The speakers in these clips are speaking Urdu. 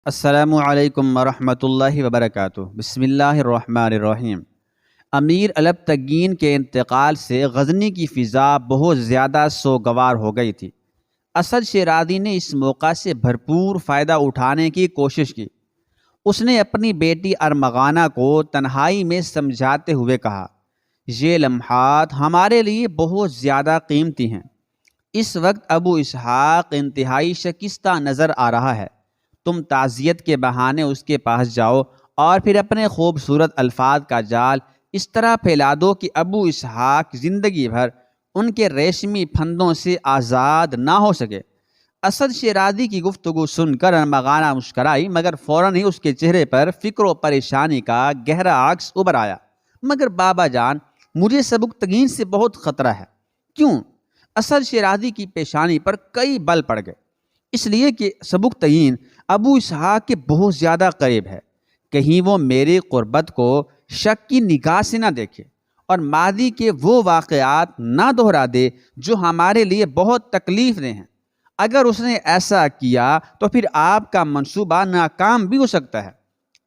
السلام علیکم ورحمۃ اللہ وبرکاتہ۔ بسم اللہ الرحمن الرحیم۔ امیر البتگین کے انتقال سے غزنی کی فضا بہت زیادہ سوگوار ہو گئی تھی۔ اسد شیرازی نے اس موقع سے بھرپور فائدہ اٹھانے کی کوشش کی۔ اس نے اپنی بیٹی ارمغانہ کو تنہائی میں سمجھاتے ہوئے کہا، یہ لمحات ہمارے لیے بہت زیادہ قیمتی ہیں۔ اس وقت ابو اسحاق انتہائی شکستہ نظر آ رہا ہے۔ تم تعزیت کے بہانے اس کے پاس جاؤ اور پھر اپنے خوبصورت الفاظ کا جال اس طرح پھیلا دو کہ ابو اسحاق زندگی بھر ان کے ریشمی پھندوں سے آزاد نہ ہو سکے۔ اسد شیرازی کی گفتگو سن کر ارمغانہ مسکرائی، مگر فوراً ہی اس کے چہرے پر فکر و پریشانی کا گہرا عکس ابھر آیا۔ مگر بابا جان، مجھے سبکتگین سے بہت خطرہ ہے۔ کیوں؟ اسد شیرازی کی پیشانی پر کئی بل پڑ گئے۔ اس لیے کہ سبکتگین ابو اسحاق کے بہت زیادہ قریب ہے۔ کہیں وہ میری قربت کو شک کی نگاہ سے نہ دیکھے اور ماضی کے وہ واقعات نہ دہرا دے جو ہمارے لیے بہت تکلیف دہ ہیں۔ اگر اس نے ایسا کیا تو پھر آپ کا منصوبہ ناکام بھی ہو سکتا ہے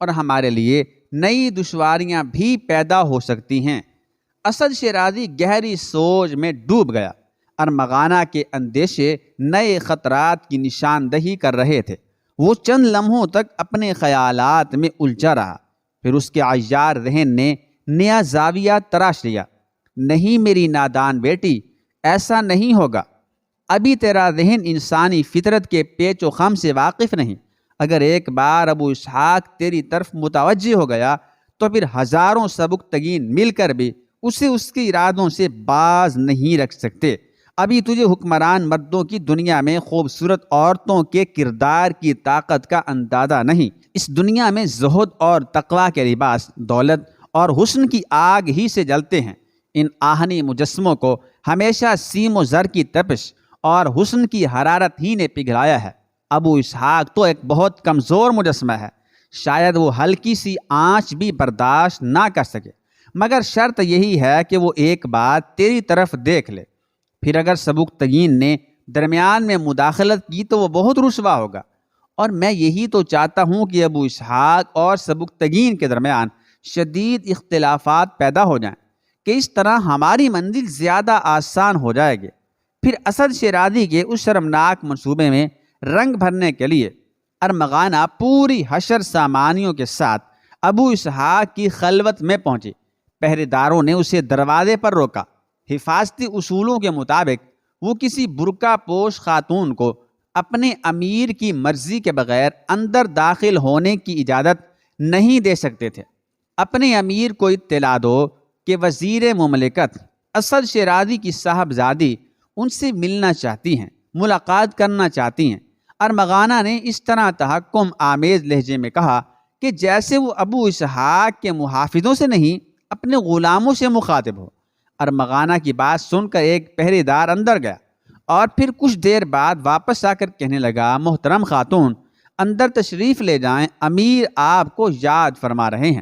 اور ہمارے لیے نئی دشواریاں بھی پیدا ہو سکتی ہیں۔ اسد شیرازی گہری سوچ میں ڈوب گیا۔ ارمغانہ کے اندیشے نئے خطرات کی نشاندہی کر رہے تھے۔ وہ چند لمحوں تک اپنے خیالات میں الجھا رہا، پھر اس کے عیار ذہن نے نیا زاویہ تراش لیا۔ نہیں میری نادان بیٹی، ایسا نہیں ہوگا۔ ابھی تیرا ذہن انسانی فطرت کے پیچ و خم سے واقف نہیں۔ اگر ایک بار ابو اسحاق تیری طرف متوجہ ہو گیا تو پھر ہزاروں سبکتگین مل کر بھی اسے اس کے ارادوں سے باز نہیں رکھ سکتے۔ ابھی تجھے حکمران مردوں کی دنیا میں خوبصورت عورتوں کے کردار کی طاقت کا اندازہ نہیں۔ اس دنیا میں زہد اور تقویٰ کے لباس دولت اور حسن کی آگ ہی سے جلتے ہیں۔ ان آہنی مجسموں کو ہمیشہ سیم و زر کی تپش اور حسن کی حرارت ہی نے پگھلایا ہے۔ ابو اسحاق تو ایک بہت کمزور مجسمہ ہے، شاید وہ ہلکی سی آنچ بھی برداشت نہ کر سکے، مگر شرط یہی ہے کہ وہ ایک بات تیری طرف دیکھ لے۔ پھر اگر سبکتگین نے درمیان میں مداخلت کی تو وہ بہت رسوا ہوگا، اور میں یہی تو چاہتا ہوں کہ ابو اسحاق اور سبکتگین کے درمیان شدید اختلافات پیدا ہو جائیں کہ اس طرح ہماری منزل زیادہ آسان ہو جائے گی۔ پھر اسد شیرازی کے اس شرمناک منصوبے میں رنگ بھرنے کے لیے ارمغانہ پوری حشر سامانیوں کے ساتھ ابو اسحاق کی خلوت میں پہنچی۔ پہرے داروں نے اسے دروازے پر روکا۔ حفاظتی اصولوں کے مطابق وہ کسی برقع پوش خاتون کو اپنے امیر کی مرضی کے بغیر اندر داخل ہونے کی اجازت نہیں دے سکتے تھے۔ اپنے امیر کو اطلاع دو کہ وزیر مملکت اسد شیرازی کی صاحبزادی ان سے ملنا چاہتی ہیں، ملاقات کرنا چاہتی ہیں۔ ارمغانہ نے اس طرح تحکم آمیز لہجے میں کہا کہ جیسے وہ ابو اسحاق کے محافظوں سے نہیں، اپنے غلاموں سے مخاطب ہو۔ ارمغانہ کی بات سن کر ایک پہرے دار اندر گیا اور پھر کچھ دیر بعد واپس آ کر کہنے لگا، محترم خاتون، اندر تشریف لے جائیں، امیر آپ کو یاد فرما رہے ہیں۔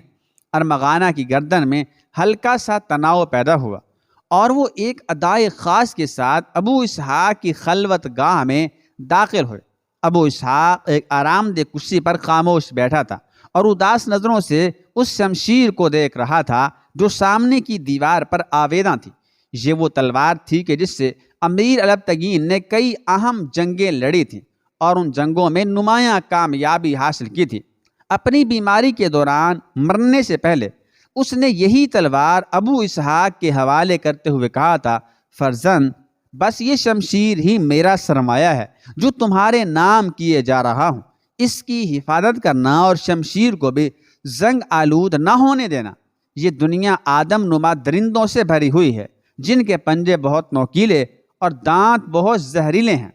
ارمغانہ کی گردن میں ہلکا سا تناؤ پیدا ہوا اور وہ ایک ادائے خاص کے ساتھ ابو اسحاق کی خلوت گاہ میں داخل ہوئے۔ ابو اسحاق ایک آرام دہ کرسی پر خاموش بیٹھا تھا اور اداس نظروں سے اس شمشیر کو دیکھ رہا تھا جو سامنے کی دیوار پر آویزاں تھی۔ یہ وہ تلوار تھی کہ جس سے امیر البتگین نے کئی اہم جنگیں لڑی تھیں اور ان جنگوں میں نمایاں کامیابی حاصل کی تھی۔ اپنی بیماری کے دوران مرنے سے پہلے اس نے یہی تلوار ابو اسحاق کے حوالے کرتے ہوئے کہا تھا، فرزند، بس یہ شمشیر ہی میرا سرمایہ ہے جو تمہارے نام کیے جا رہا ہوں۔ اس کی حفاظت کرنا اور شمشیر کو بھی زنگ آلود نہ ہونے دینا۔ یہ دنیا آدم نما درندوں سے بھری ہوئی ہے جن کے پنجے بہت نوکیلے اور دانت بہت زہریلے ہیں۔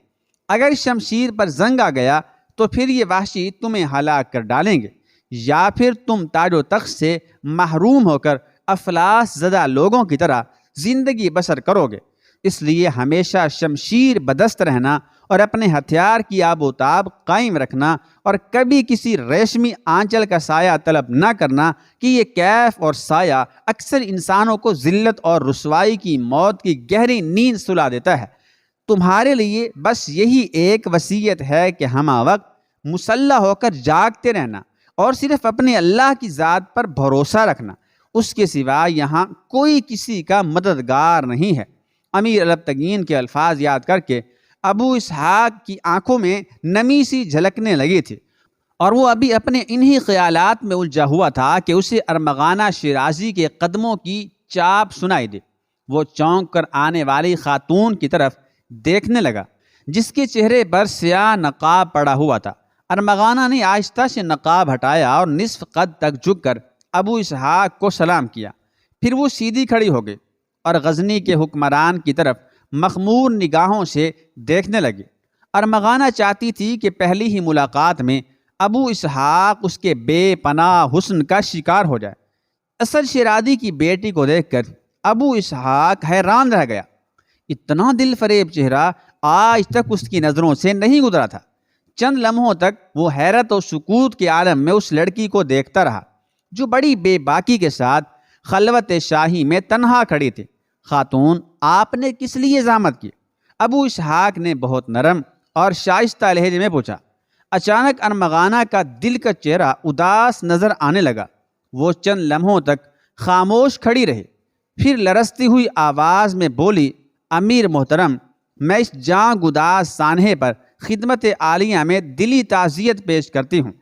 اگر شمشیر پر زنگ آ گیا تو پھر یہ وحشی تمہیں ہلاک کر ڈالیں گے، یا پھر تم تاج و تخت سے محروم ہو کر افلاس زدہ لوگوں کی طرح زندگی بسر کرو گے۔ اس لیے ہمیشہ شمشیر بدست رہنا اور اپنے ہتھیار کی آب و تاب قائم رکھنا، اور کبھی کسی ریشمی آنچل کا سایہ طلب نہ کرنا کہ یہ کیف اور سایہ اکثر انسانوں کو ذلت اور رسوائی کی موت کی گہری نیند سلا دیتا ہے۔ تمہارے لیے بس یہی ایک وصیت ہے کہ ہمہ وقت مسلح ہو کر جاگتے رہنا اور صرف اپنے اللہ کی ذات پر بھروسہ رکھنا، اس کے سوا یہاں کوئی کسی کا مددگار نہیں ہے۔ امیر البتگین کے الفاظ یاد کر کے ابو اسحاق کی آنکھوں میں نمی سی جھلکنے لگی تھی، اور وہ ابھی اپنے انہی خیالات میں الجھا ہوا تھا کہ اسے ارمغانہ شیرازی کے قدموں کی چاپ سنائی دی۔ وہ چونک کر آنے والی خاتون کی طرف دیکھنے لگا جس کے چہرے پر سیاہ نقاب پڑا ہوا تھا۔ ارمغانہ نے آہستہ سے نقاب ہٹایا اور نصف قد تک جھک کر ابو اسحاق کو سلام کیا، پھر وہ سیدھی کھڑی ہو گئی اور غزنی کے حکمران کی طرف مخمور نگاہوں سے دیکھنے لگی۔ ارمغانہ چاہتی تھی کہ پہلی ہی ملاقات میں ابو اسحاق اس کے بے پناہ حسن کا شکار ہو جائے۔ اسد شیرازی کی بیٹی کو دیکھ کر ابو اسحاق حیران رہ گیا۔ اتنا دل فریب چہرہ آج تک اس کی نظروں سے نہیں گزرا تھا۔ چند لمحوں تک وہ حیرت و سکوت کے عالم میں اس لڑکی کو دیکھتا رہا جو بڑی بے باکی کے ساتھ خلوت شاہی میں تنہا کھڑی تھی۔ خاتون، آپ نے کس لیے زحمت کی؟ ابو اسحاق نے بہت نرم اور شائستہ لہجے میں پوچھا۔ اچانک ارمغانہ کا دل کا چہرہ اداس نظر آنے لگا۔ وہ چند لمحوں تک خاموش کھڑی رہی، پھر لرزتی ہوئی آواز میں بولی، امیر محترم، میں اس جاں گداز سانحے پر خدمت عالیہ میں دلی تعزیت پیش کرتی ہوں۔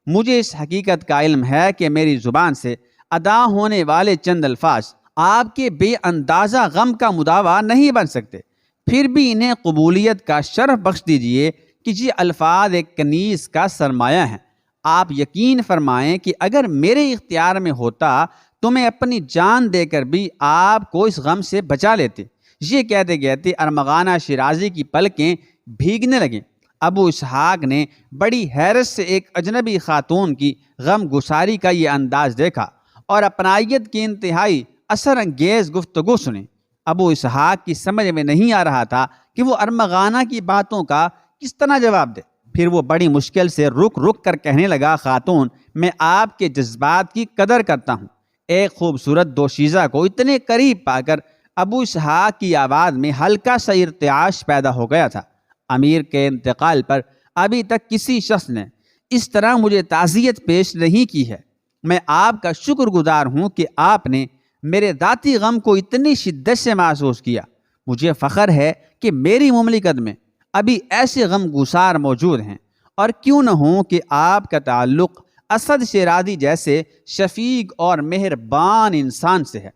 مجھے اس حقیقت کا علم ہے کہ میری زبان سے ادا ہونے والے چند الفاظ آپ کے بے اندازہ غم کا مداوع نہیں بن سکتے، پھر بھی انہیں قبولیت کا شرف بخش دیجئے کہ یہ الفاظ ایک کنیز کا سرمایہ ہیں۔ آپ یقین فرمائیں کہ اگر میرے اختیار میں ہوتا تو میں اپنی جان دے کر بھی آپ کو اس غم سے بچا لیتے۔ یہ کہتے کہتے ارمغانہ شیرازی کی پلکیں بھیگنے لگیں۔ ابو اسحاق نے بڑی حیرت سے ایک اجنبی خاتون کی غم گساری کا یہ انداز دیکھا اور اپنائیت کی انتہائی اثر انگیز گفتگو سنی۔ ابو اسحاق کی سمجھ میں نہیں آ رہا تھا کہ وہ ارمغانہ کی باتوں کا کس طرح جواب دے۔ پھر وہ بڑی مشکل سے رک رک کر کہنے لگا، خاتون، میں آپ کے جذبات کی قدر کرتا ہوں۔ ایک خوبصورت دوشیزہ کو اتنے قریب پا کر ابو اسحاق کی آواز میں ہلکا سا ارتعاش پیدا ہو گیا تھا۔ امیر کے انتقال پر ابھی تک کسی شخص نے اس طرح مجھے تعزیت پیش نہیں کی ہے۔ میں آپ کا شکر گزار ہوں کہ آپ نے میرے ذاتی غم کو اتنی شدت سے محسوس کیا۔ مجھے فخر ہے کہ میری مملکت میں ابھی ایسے غم گسار موجود ہیں، اور کیوں نہ ہوں کہ آپ کا تعلق اسد شیرازی جیسے شفیق اور مہربان انسان سے ہے۔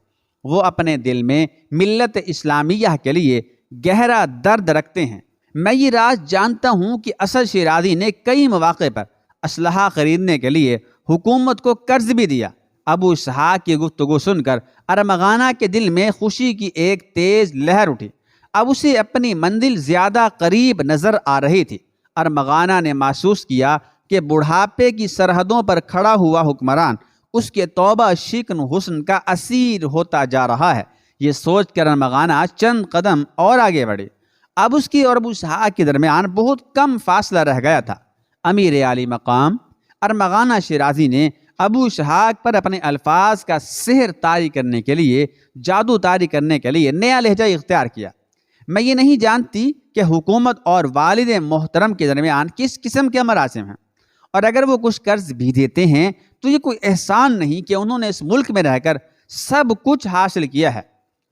وہ اپنے دل میں ملت اسلامیہ کے لیے گہرا درد رکھتے ہیں۔ میں یہ راز جانتا ہوں کہ اسد شیرازی نے کئی مواقع پر اسلحہ خریدنے کے لیے حکومت کو قرض بھی دیا۔ ابو اسحاق کی گفتگو سن کر ارمغانہ کے دل میں خوشی کی ایک تیز لہر اٹھی۔ اب اسے اپنی منزل زیادہ قریب نظر آ رہی تھی۔ ارمغانہ نے محسوس کیا کہ بڑھاپے کی سرحدوں پر کھڑا ہوا حکمران اس کے توبہ شکن حسن کا اسیر ہوتا جا رہا ہے۔ یہ سوچ کر ارمغانہ چند قدم اور آگے بڑھی۔ اب اس کی اور ابو اسحاق کے درمیان بہت کم فاصلہ رہ گیا تھا۔ امیر عالی مقام ارمغانہ شیرازی نے ابو اسحاق پر اپنے الفاظ کا سحر طاری کرنے کے لیے، جادو طاری کرنے کے لیے نیا لہجہ اختیار کیا۔ میں یہ نہیں جانتی کہ حکومت اور والد محترم کے درمیان کس قسم کے مراسم ہیں، اور اگر وہ کچھ قرض بھی دیتے ہیں تو یہ کوئی احسان نہیں کہ انہوں نے اس ملک میں رہ کر سب کچھ حاصل کیا ہے۔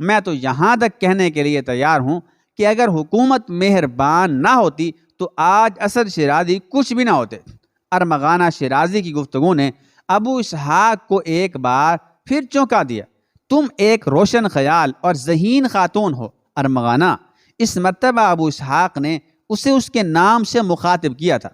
میں تو یہاں تک کہنے کے لیے تیار ہوں کہ اگر حکومت مہربان نہ ہوتی تو آج اسد شیرازی کچھ بھی نہ ہوتے۔ ارمغانہ شیرازی کی گفتگو نے ابو اسحاق کو ایک بار پھر چونکا دیا۔ تم ایک روشن خیال اور ذہین خاتون ہو ارمغانہ۔ اس مرتبہ ابو اسحاق نے اسے اس کے نام سے مخاطب کیا تھا۔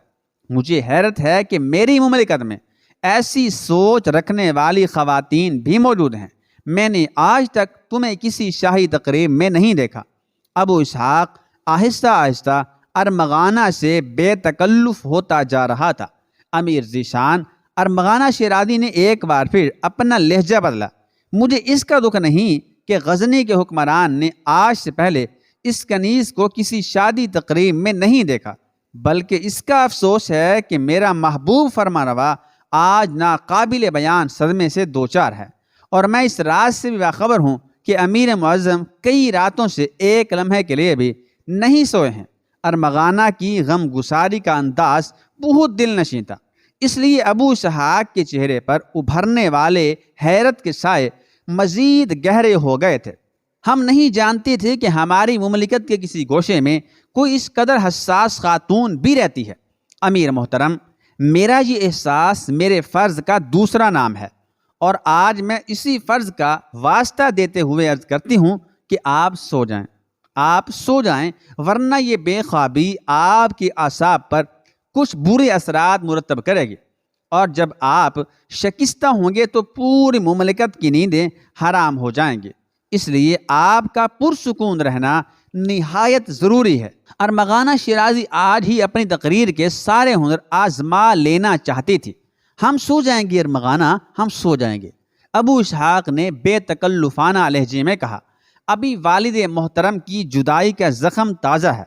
مجھے حیرت ہے کہ میری مملکت میں ایسی سوچ رکھنے والی خواتین بھی موجود ہیں۔ میں نے آج تک تمہیں کسی شاہی تقریب میں نہیں دیکھا۔ ابو اسحاق آہستہ آہستہ ارمغانہ سے بے تکلف ہوتا جا رہا تھا۔ امیر ذیشان ارمغانہ شیرازی نے ایک بار پھر اپنا لہجہ بدلا۔ مجھے اس کا دکھ نہیں کہ غزنی کے حکمران نے آج سے پہلے اس کنیز کو کسی شادی تقریب میں نہیں دیکھا، بلکہ اس کا افسوس ہے کہ میرا محبوب فرمانروا آج ناقابل بیان صدمے سے دوچار ہے، اور میں اس راز سے بھی باخبر ہوں کہ امیر معظم کئی راتوں سے ایک لمحے کے لیے بھی نہیں سوئے ہیں۔ ارمغانہ کی غم گساری کا انداز بہت دل نشیں تھا، اس لیے ابو اسحاق کے چہرے پر ابھرنے والے حیرت کے سائے مزید گہرے ہو گئے تھے۔ ہم نہیں جانتے تھے کہ ہماری مملکت کے کسی گوشے میں کوئی اس قدر حساس خاتون بھی رہتی ہے۔ امیر محترم، میرا یہ احساس میرے فرض کا دوسرا نام ہے، اور آج میں اسی فرض کا واسطہ دیتے ہوئے عرض کرتی ہوں کہ آپ سو جائیں، ورنہ یہ بے خوابی آپ کی اعصاب پر کچھ برے اثرات مرتب کرے گی، اور جب آپ شکستہ ہوں گے تو پوری مملکت کی نیندیں حرام ہو جائیں گی۔ اس لیے آپ کا پرسکون رہنا نہایت ضروری ہے۔ ارمغانہ شیرازی آج ہی اپنی تقریر کے سارے ہنر آزما لینا چاہتی تھی۔ ہم سو جائیں گے ارمغانہ، ہم سو جائیں گے، ابو اسحاق نے بے تکلفانہ لہجے میں کہا۔ ابھی والد محترم کی جدائی کا زخم تازہ ہے،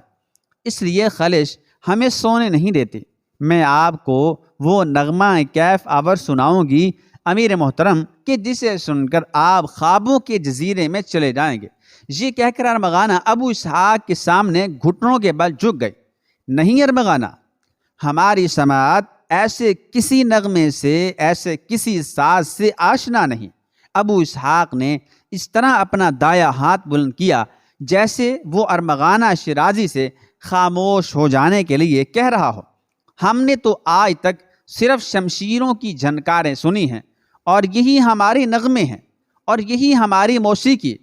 اس لیے خلش ہمیں سونے نہیں دیتی۔ میں آپ کو وہ نغمہ کیف آور سناؤں گی امیر محترم، کہ جسے سن کر آپ خوابوں کے جزیرے میں چلے جائیں گے۔ یہ کہہ کر ارمغانہ ابو اسحاق کے سامنے گھٹنوں کے بل جھک گئی۔ نہیں ارمغانہ، ہماری سماعت ایسے کسی نغمے سے، ایسے کسی ساز سے آشنا نہیں۔ ابو اسحاق نے اس طرح اپنا دایاں ہاتھ بلند کیا جیسے وہ ارمغانہ شیرازی سے خاموش ہو جانے کے لیے کہہ رہا ہو۔ ہم نے تو آج تک صرف شمشیروں کی جھنکاریں سنی ہیں، اور یہی ہمارے نغمے ہیں، اور یہی ہماری موسیقی۔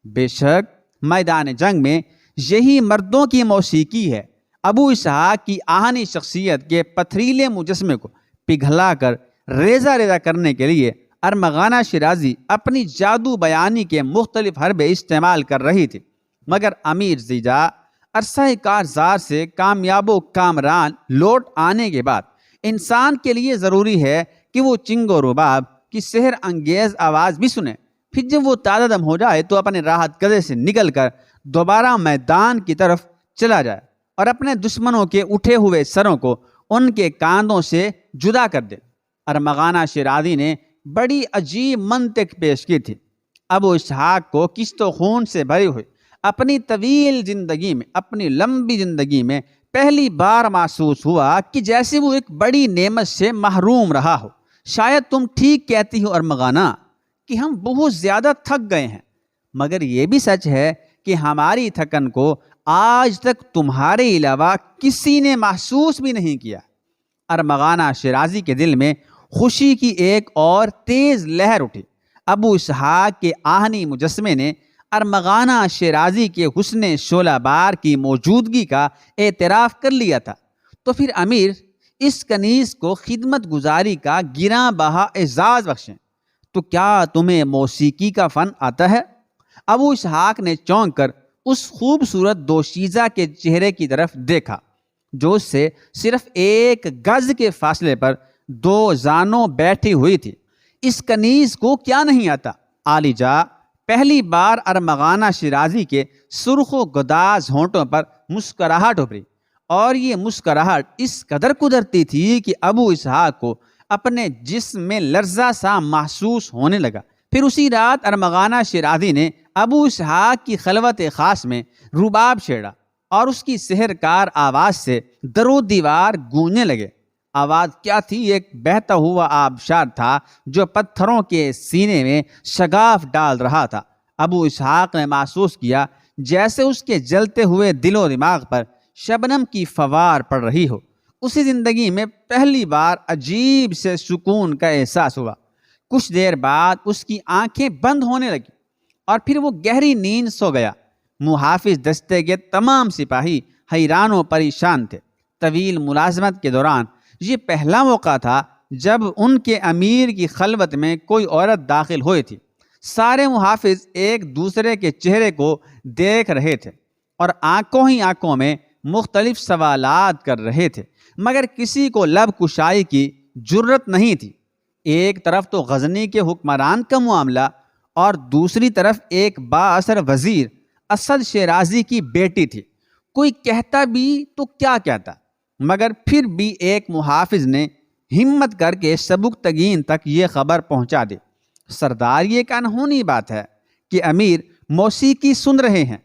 بے شک میدان جنگ میں یہی مردوں کی موسیقی ہے۔ ابو اسحاق کی آہنی شخصیت کے پتھریلے مجسمے کو پگھلا کر ریزہ ریزہ کرنے کے لیے ارمغانہ شیرازی اپنی جادو بیانی کے مختلف حربے استعمال کر رہی تھی، مگر امیر زیجا عرصہ کارزار سے کامیاب و کامران لوٹ آنے کے بعد انسان کے لیے ضروری ہے کہ وہ چنگ و رباب کی سحر انگیز آواز بھی سنے، پھر جب وہ تازہ دم ہو جائے تو اپنے راحت قدے سے نکل کر دوبارہ میدان کی طرف چلا جائے اور اپنے دشمنوں کے اٹھے ہوئے سروں کو ان کے کاندھوں سے جدا کر دے۔ ارمغانہ شیرازی نے بڑی عجیب منطق پیش کی تھی۔ ابو اسحاق کو کشت و خون سے بھری ہوئی اپنی طویل زندگی میں، اپنی لمبی زندگی میں پہلی بار محسوس ہوا کہ جیسے وہ ایک بڑی نعمت سے محروم رہا ہو۔ شاید تم ٹھیک کہتی ہو ارمغانہ کہ ہم بہت زیادہ تھک گئے ہیں، مگر یہ بھی سچ ہے کہ ہماری تھکن کو آج تک تمہارے علاوہ کسی نے محسوس بھی نہیں کیا۔ ارمغانہ شیرازی کے دل میں خوشی کی ایک اور تیز لہر اٹھی۔ ابو اسحاق کے آہنی مجسمے نے ارمغانہ شیرازی کے حسن شعلہ بار کی موجودگی کا اعتراف کر لیا تھا، تو پھر امیر اس کنیز کو خدمت گزاری کا گراں بہا اعزاز بخشیں۔ تو کیا تمہیں موسیقی کا فن آتا ہے؟ ابو اسحاق نے چونک کر اس خوبصورت دوشیزہ کے چہرے کی طرف دیکھا جو اس سے صرف ایک گز کے فاصلے پر دو زانوں بیٹھی ہوئی تھی۔ اس کنیز کو کیا نہیں آتا؟ عالی جا پہلی بار ارمغانہ شیرازی کے سرخ و گداز ہونٹوں پر مسکراہٹ ابھری، اور یہ مسکراہٹ اس قدر قدرتی تھی کہ ابو اسحاق کو اپنے جسم میں لرزہ سا محسوس ہونے لگا۔ پھر اسی رات ارمغانہ شیرازی نے ابو اسحاق کی خلوت خاص میں رباب چھیڑا، اور اس کی سحرکار آواز سے در و دیوار گونجنے لگے۔ آواز کیا تھی؟ ایک بہتا ہوا آبشار تھا جو پتھروں کے سینے میں شگاف ڈال رہا تھا۔ ابو اسحاق نے محسوس کیا جیسے اس کے جلتے ہوئے دل و دماغ پر شبنم کی فوار پڑ رہی ہو۔ اسی زندگی میں پہلی بار عجیب سے سکون کا احساس ہوا۔ کچھ دیر بعد اس کی آنکھیں بند ہونے لگیں اور پھر وہ گہری نیند سو گیا۔ محافظ دستے کے تمام سپاہی حیران و پریشان تھے۔ طویل ملازمت کے دوران یہ پہلا موقع تھا جب ان کے امیر کی خلوت میں کوئی عورت داخل ہوئی تھی۔ سارے محافظ ایک دوسرے کے چہرے کو دیکھ رہے تھے اور آنکھوں ہی آنکھوں میں مختلف سوالات کر رہے تھے، مگر کسی کو لب کشائی کی جرت نہیں تھی۔ ایک طرف تو غزنی کے حکمران کا معاملہ، اور دوسری طرف ایک با اثر وزیر اسد شیرازی کی بیٹی تھی۔ کوئی کہتا بھی تو کیا کہتا، مگر پھر بھی ایک محافظ نے ہمت کر کے سبکتگین تک یہ خبر پہنچا دی۔ سردار، یہ ایک انہونی بات ہے کہ امیر موسیقی سن رہے ہیں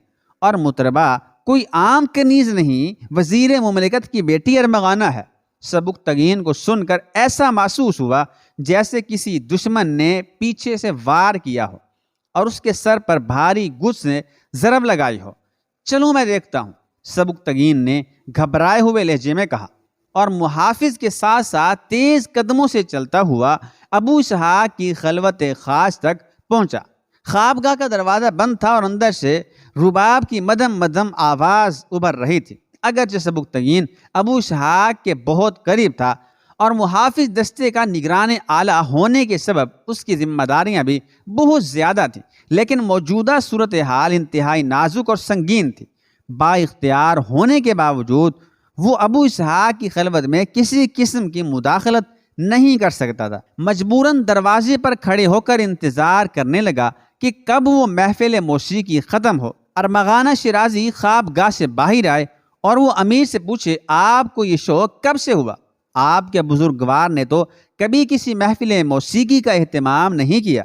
اور مطربہ کوئی عام کنیز نہیں، وزیر مملکت کی بیٹی ارمغانہ ہے۔ سبکتگین کو سن کر ایسا محسوس ہوا جیسے کسی دشمن نے پیچھے سے وار کیا ہو اور اس کے سر پر بھاری گز نے ضرب لگائی ہو۔ چلو میں دیکھتا ہوں، سبکتگین نے گھبرائے ہوئے لہجے میں کہا، اور محافظ کے ساتھ ساتھ تیز قدموں سے چلتا ہوا ابو اسحاق کی خلوت خاص تک پہنچا۔ خوابگاہ کا دروازہ بند تھا اور اندر سے رباب کی مدھم مدھم آواز ابھر رہی تھی۔ اگرچہ سبکتگین ابو اسحاق کے بہت قریب تھا اور محافظ دستے کا نگران اعلیٰ ہونے کے سبب اس کی ذمہ داریاں بھی بہت زیادہ تھیں، لیکن موجودہ صورتحال انتہائی نازک اور سنگین تھی۔ با اختیار ہونے کے باوجود وہ ابو اسحاق کی خلوت میں کسی قسم کی مداخلت نہیں کر سکتا تھا۔ مجبوراً دروازے پر کھڑے ہو کر انتظار کرنے لگا کہ کب وہ محفل موسیقی ختم ہو۔ ارمغانہ شیرازی خوابگاہ سے باہر آئے اور وہ امیر سے پوچھے، آپ کو یہ شوق کب سے ہوا؟ آپ کے بزرگوار نے تو کبھی کسی محفل موسیقی کا اہتمام نہیں کیا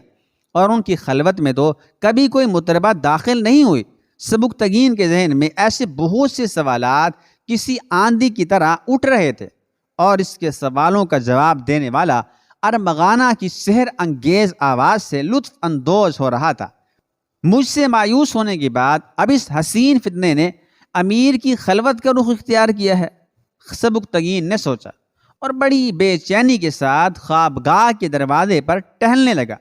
اور ان کی خلوت میں تو کبھی کوئی مطربہ داخل نہیں ہوئی۔ سبکتگین کے ذہن میں ایسے بہت سے سوالات کسی آندھی کی طرح اٹھ رہے تھے اور اس کے سوالوں کا جواب دینے والا ارمغانہ کی سحر انگیز آواز سے لطف اندوز ہو رہا تھا۔ مجھ سے مایوس ہونے کے بعد اب اس حسین فتنے نے امیر کی خلوت کا رخ اختیار کیا ہے، سبکتگین نے سوچا اور بڑی بے چینی کے ساتھ خوابگاہ کے دروازے پر ٹہلنے لگا۔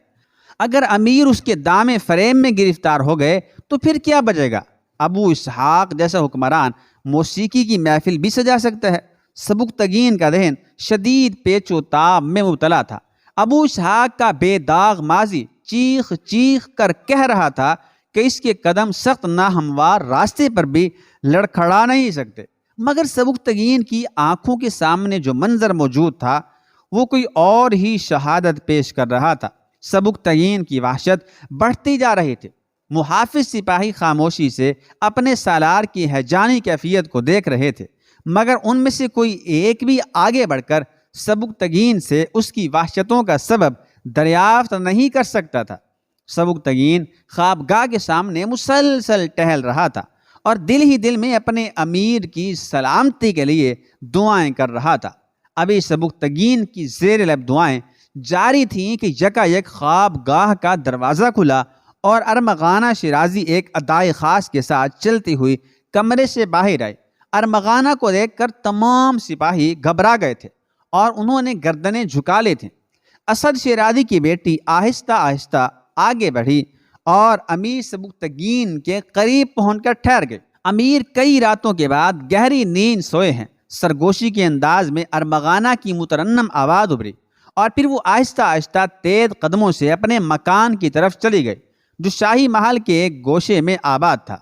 اگر امیر اس کے دام فریم میں گرفتار ہو گئے تو پھر کیا بچے گا؟ ابو اسحاق جیسا حکمران موسیقی کی محفل بھی سجا سکتا ہے۔ سبکتگین کا ذہن شدید پیچ و تاب میں مبتلا تھا۔ ابو اسحاق کا بے داغ ماضی چیخ چیخ کر کہہ رہا تھا کہ اس کے قدم سخت ناہموار راستے پر بھی لڑکھڑا نہیں سکتے، مگر سبکتگین کی آنکھوں کے سامنے جو منظر موجود تھا وہ کوئی اور ہی شہادت پیش کر رہا تھا۔ سبکتگین کی وحشت بڑھتی جا رہی تھی۔ محافظ سپاہی خاموشی سے اپنے سالار کی ہیجانی کیفیت کو دیکھ رہے تھے، مگر ان میں سے کوئی ایک بھی آگے بڑھ کر سبکتگین سے اس کی وحشتوں کا سبب دریافت نہیں کر سکتا تھا۔ سبکتگین خوابگاہ کے سامنے مسلسل ٹہل رہا تھا اور دل ہی دل میں اپنے امیر کی سلامتی کے لیے دعائیں کر رہا تھا۔ ابھی سبکتگین کی زیر لب دعائیں جاری تھیں کہ یکایک خوابگاہ کا دروازہ کھلا اور ارمغانہ شیرازی ایک ادائے خاص کے ساتھ چلتی ہوئی کمرے سے باہر آئے۔ ارمغانہ کو دیکھ کر تمام سپاہی گھبرا گئے تھے اور انہوں نے گردنیں جھکا لی تھیں۔ اسد شیرازی کی بیٹی آہستہ آہستہ آگے بڑھی اور امیر سبکتگین کے قریب پہنچ کر ٹھہر گئے۔ امیر کئی راتوں کے بعد گہری نیند سوئے ہیں۔ سرگوشی کے انداز میں ارمغانہ کی مترنم آواز ابھری اور پھر وہ آہستہ آہستہ تیز قدموں سے اپنے مکان کی طرف چلی گئی جو شاہی محل کے ایک گوشے میں آباد تھا۔